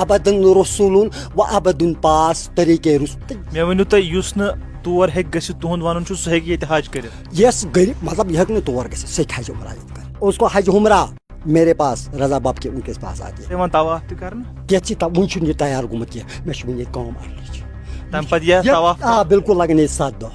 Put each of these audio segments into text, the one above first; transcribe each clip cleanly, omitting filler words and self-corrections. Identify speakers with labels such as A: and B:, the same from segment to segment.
A: ابدن رسولون و ابدن پاس طریقے رست
B: مے ؤنِو تُہۍ یُس نہٕ تور ہیٚکہِ گٔژھِتھ تُہُنٛد وَنُن چھُ سُہ ہیٚکہِ ییٚتہِ حج کٔرِتھ
A: یس غریب مطلب یہ ہیٚکہِ نہٕ تور گٔژھِتھ سُہ ہیٚکہِ حج عمرہ ییٚتہِ کٔرِتھ اس کو حج عمرہ میرے پاس رضا باب کے ان کے پاس آتی ہے
B: یِوان طواف تہِ کرنہٕ
A: کیٛاہ وُنہِ چھُنہٕ یہِ تیار گوٚمُت کینٛہہ مےٚ چھِ وُنہِ ییٚتہِ کٲم اَرنٕچ
B: تَمہِ پتہٕ یہِ طواف
A: آ بالکل لگن ییٚتہِ 7 دۄہ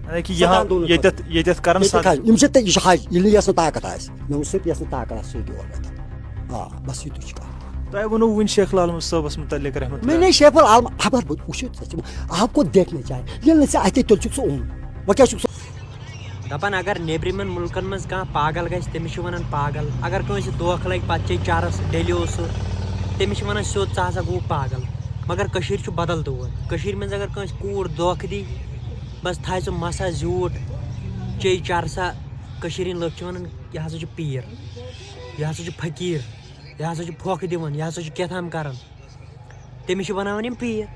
B: یعنی کہِ ییٚتٮ۪تھ کران
A: یِم چھِ یہِ چھِ حج ییٚلہِ نہٕ یَس نہٕ طاقت آسہِ مےٚ ووٚن صرف یَس نہٕ طاقت آسہِ سُہ ہیٚکہِ یور گٔژھِتھ آ بس یِتُے چھُ کَتھ
B: تۄہہِ ووٚنوُ وٕنۍ شیخ العالم صٲبس مُتعلق رحمت
A: میں نے شیخ العالم خبر وٕچھِو آپ کو دیکھنا چاہیے ییٚلہِ نہٕ ژےٚ اَتھے تیٚلہِ چھُکھ ژٕ اوٚن وۄنۍ کیٛاہ چھُکھ ژٕ
C: دپان اگر نیبرِمن مُلکن منٛز کانٛہہ پاگل گژھِ تٔمِس چھِ ونان پاگل اگر کٲنٛسہِ دھوکہٕ لگہِ پتہٕ چے چرس ڈیلیو سُہ تٔمِس چھِ ونان سیوٚد ژٕ ہسا گوٚو پاگل مگر کٔشیٖر چھُ بدل دود کٔشیٖرِ منٛز اگر کٲنٛسہِ کوٗر دھوکہٕ دی بس تھایہِ سُہ مسا زیوٗٹھ چے چرسا کٔشیٖرِ ہٕنٛدۍ لُکھ چھِ ونان یہِ ہسا چھُ پیٖر یہِ ہسا چھُ فقیٖر یہِ ہسا چھُ پھۄکھ دِوان یہِ ہسا چھُ کیٛاہتام کران تٔمِس چھِ بناوان یِم پیٖر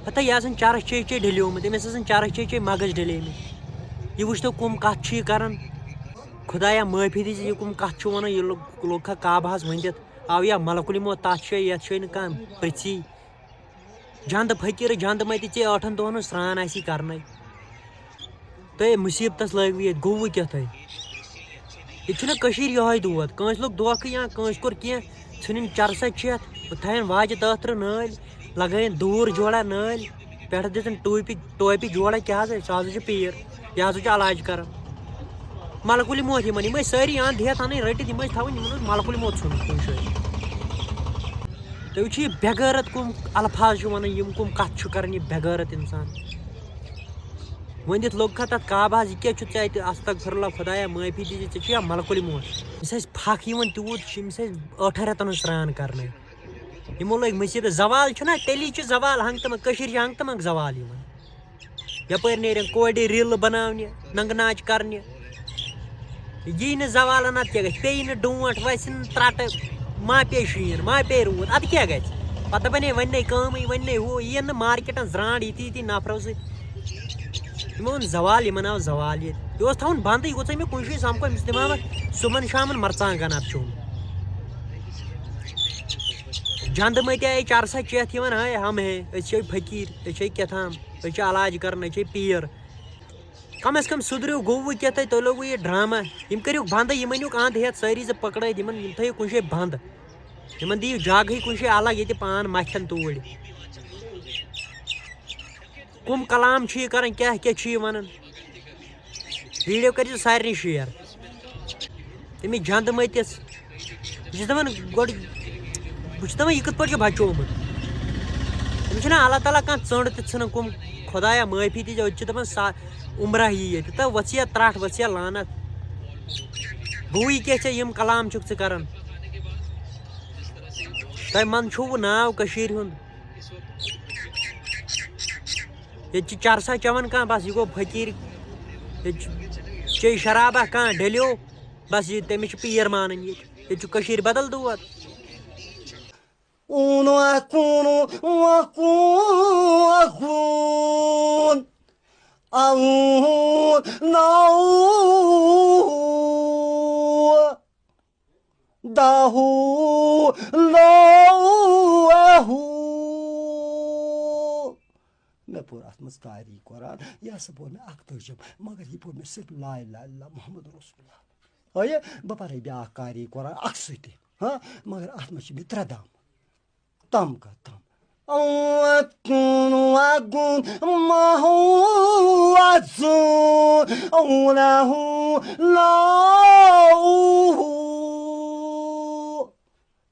C: ہتا یہِ آسان چرس چے چے ڈھلیومُت أمِس آسان چرس چے چے مغز ڈھلیمٕتۍ یہِ وٕچھتو کُم کتھ چھُ یہِ کران خۄدایا معٲفی دِژ یہِ کُم کتھ چھُ ونان یہِ لوٚگکھا کعبہس ؤنِتھ آو یا ملکُل موت تتھ جایہِ یتھ جایہِ نہٕ کانٛہہ پرژھی جنٛد فقیٖر جنٛد متہِ ژے 8 دۄہن ہُنٛد سرٛان آسی کرنے تُہۍ مُصیبتس لٲگوٕ ییٚتہِ گوٚوٕ کیٛاہ تۄہہِ ییٚتہِ چھُنہ کٔشیٖر یِہوے دود کٲنٛسہِ لوٚگ دھوکہٕ یا کٲنٛسہِ کوٚر کینٛہہ ژھٕنِن چرسا چٮ۪تھ تھاین واجہِ 10 نٲلۍ لگٲیِن دوٗر جوڑا نٲلۍ پٮ۪ٹھٕ دِژٕن ٹوپہِ جوڑا کیٛاہ حظ سُہ ہسا چھُ پیٖر یہِ ہسا چھُ علاج کران ملکُل موت یِمن یِم ٲسۍ سٲری انٛد ہٮ۪تھ انٕنۍ رٔٹِتھ یِم ٲسۍ تھاوٕنۍ یِمن اوس ملکُل موت ژھُنُن کُنہِ جایہِ تُہۍ وٕچھِو یہِ بےغٲرت کُم الفاظ چھِ ونان یِم کُم کتھ چھُ کران یہِ بےغٲرت انسان ؤنِتھ لوٚگکھا تتھ کعبہس یہِ کیٛاہ چھُ ژےٚ اَتہِ استغفراللہ خۄدایا معٲفی دِژ ژےٚ چھُ یا ملکُل موت أمِس ٲسۍ پھکھ یِوان تیوٗت أمِس ٲسۍ 8 رٮ۪تن ہُنٛد سرٛان کرنے یِمو لٲگۍ مُصیبت زوال چھُنہ تیٚلی چھُ زوال ہنٛگہٕ تہٕ منٛگہٕ کٔشیٖر چھِ ہنٛگہٕ تہٕ منٛگہٕ زوال یِوان یپٲرۍ نیرن کورِ ریٖلہٕ بناونہِ ننٛگہٕ ناچ کرنہِ یی نہٕ زوالن ادٕ کیٛاہ گژھِ پیٚیہِ نہٕ ڈونٛٹھ وسہِ نہٕ ترٛٹہٕ ما پیٚیہِ شیٖن ما پیٚیہِ روٗد ادٕ کیٛاہ گژھِ پتہٕ بنے وۄنۍ کٲمٕے وۄنۍ ہُہ یِیِن نہٕ مارکیٹن زرانٛڈ یِتی نفرو سۭتۍ یِمو ووٚن زوال یِمن آو زوال ییٚتہِ یہِ اوس تھاوُن بنٛدٕے یہِ گوٚژھ مےٚ کُنہِ جایہِ سمکھو أمِس دِماوکھ صُبحن شامن مرژانٛگن اتھ چوٚن جنٛدٕ مٔتۍ آیہِ چرسا چٮ۪تھ یِوان ہے ہم ہے أسۍ چھے فقیٖر أسۍ چھے کیٛاہتام أسۍ چھِ علاج کران أسۍ چھے پیٖر کم از کم سُدھرِو گوٚوٕ کیٛاہ تۄہہِ لوٚگوٕ یہِ ڈراما یِم کٔرِو بنٛدٕے یِم أنِوُکھ انٛد ہٮ۪تھ سٲری زٕ پکڑٲیِتھ یِم تھٲیِو کُنہِ جایہِ بنٛد یِمن دِیِو جگہٕے کُنہِ جایہِ الگ ییٚتہِ پان متھن توٗرۍ کُم کلام چھُ یہِ کران کیٛاہ کیٛاہ چھُ یہِ ونان ویٖڈیو کٔرۍزِ سارنٕے شیر تٔمِس جنٛدٕ مٔتِس بہٕ چھُس دپان گۄڈٕ بہٕ چھُس دپان یہِ کِتھ پٲٹھۍ چھُ بچومُت أمِس چھُنہ اللہ تعالیٰ کانٛہہ ژٔنٛڈ تہِ ژھٕنان کُم خۄدایا معٲفی دِژ أتۍ چھِ دپان عمرہ یی ییٚتہِ تہٕ ؤژھ یا ترٛٹھ ؤژھ یا لعنت گوٚوٕے کیٛاہ ژےٚ یِم کلام چھُکھ ژٕ کران تۄہہِ منٛز چھُوٕ ناو کٔشیٖرِ ہُنٛد ییٚتہِ چھِ چرسا چٮ۪وان کانٛہہ بس یہِ گوٚو فقیٖر ییٚتہِ چے شرابہ کانٛہہ ڈلیو بس یہِ تٔمِس چھِ پیٖر مانان ییٚتہِ چھُ کٔشیٖرِ بدل دود
A: مےٚ پوٚر اتھ منٛز قاری قرآن یہِ ہسا پوٚر مےٚ اکھ ترجم مگر یہِ پوٚر مےٚ صرف لا اِلہَ اِلَّا اللہ محمد رسول اللہ ہٲیہِ بہٕ پرے بیٛاکھ قاری قرآن اکھ سۭتی ہاں مگر اتھ منٛز چھِ مےٚ 3 دام تم کا تم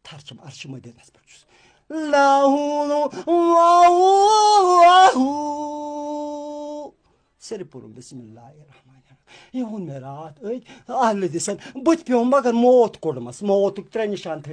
A: تھر چھم عرشہِ مدیٖنَس پٮ۪ٹھ چھُس صرف پوٚرُم بسم اللہ الرحمن الرحیم یہِ ووٚن مےٚ راتھ أتۍ اہلِ دِسن بٕتھِ پیوٚم مگر موت کوٚڑمَس موتُک 3 نِشان تھٲے